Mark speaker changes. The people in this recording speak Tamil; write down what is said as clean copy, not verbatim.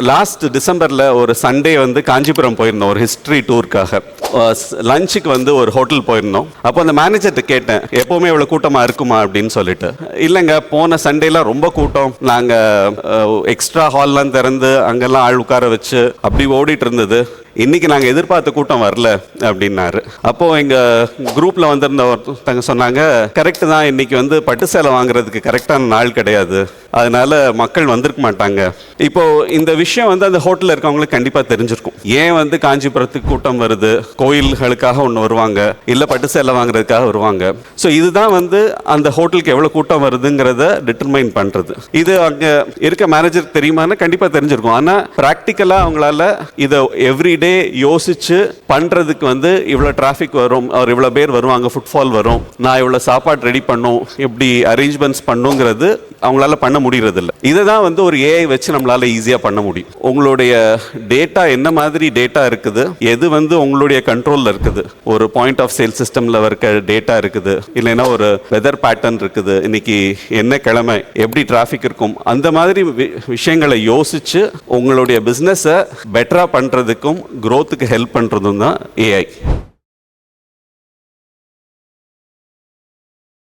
Speaker 1: லாஸ்ட் டிசம்பரில் ஒரு சண்டே வந்து காஞ்சிபுரம் போயிருந்தோம் ஒரு ஹிஸ்ட்ரி டூருக்காக. லஞ்சுக்கு வந்து ஒரு ஹோட்டல் போயிருந்தோம். அப்போ அந்த மேனேஜர்கிட்ட கேட்டேன், எப்போவுமே இவ்வளோ கூட்டமாக இருக்குமா அப்படின்னு சொல்லிட்டு. இல்லைங்க, போன சண்டேலாம் ரொம்ப கூட்டம், நாங்கள் எக்ஸ்ட்ரா ஹால்லாம் திறந்து அங்கெல்லாம் ஆள் உட்கார வச்சு அப்படி ஓடிட்டு இருந்தது, இன்னைக்கு நாங்கள் எதிர்பார்த்த கூட்டம் வரல அப்படின்னாரு. அப்போ எங்கள் குரூப்பில் வந்திருந்த ஒருத்தங்க சொன்னாங்க, கரெக்டு தான், இன்னைக்கு வந்து பட்டு சேலை வாங்குறதுக்கு கரெக்டான நாள் கிடையாது, அதனால மக்கள் வந்திருக்க மாட்டாங்க. இப்போ இந்த விஷயம் வந்து அந்த ஹோட்டலில் இருக்கவங்களுக்கு கண்டிப்பாக தெரிஞ்சிருக்கும். ஏன் வந்து காஞ்சிபுரத்துக்கு கூட்டம் வருது, கோயில்களுக்காக ஒன்று வருவாங்க, இல்லை பட்டு சேலை வாங்குறதுக்காக வருவாங்க. ஸோ இதுதான் வந்து அந்த ஹோட்டலுக்கு எவ்வளோ கூட்டம் வருதுங்கிறத டிட்டர்மைன் பண்ணுறது. இது அங்கே இருக்க மேனேஜருக்கு தெரியுமான்னு கண்டிப்பாக தெரிஞ்சிருக்கும். ஆனால் ப்ராக்டிக்கலாக அவங்களால இதை எவ்ரிடே யோசிச்சு பண்றதுக்கு வந்து இவ்வளோ டிராஃபிக் வரும், அவர் இவ்வளோ பேர் வருவாங்க, ஃபுட்ஃபால் வரும், நான் இவ்வளோ சாப்பாடு ரெடி பண்ணும், இப்படி அரேஞ்ச்மெண்ட்ஸ் பண்ணுங்கிறது அவங்களால பண்ண முடியறது இல்லை. இதை தான் வந்து ஒரு ஏஐ வச்சு நம்மளால ஈஸியாக பண்ண முடியும். உங்களுடைய டேட்டா என்ன மாதிரி டேட்டா இருக்குது, எது வந்து உங்களுடைய கண்ட்ரோலில் இருக்குது, ஒரு பாயிண்ட் ஆஃப் சேல் சிஸ்டமில் இருக்க டேட்டா இருக்குது, இல்லைன்னா ஒரு வெதர் பேட்டர்ன் இருக்குது, இன்னைக்கு என்ன கிழமை, எப்படி டிராஃபிக் இருக்கும், அந்த மாதிரி விஷயங்களை யோசிச்சு உங்களுடைய பிஸ்னஸை பெட்டராக பண்ணுறதுக்கும் growth க்கு ஹெல்ப் பண்ணுறதும் தான் ஏஐ.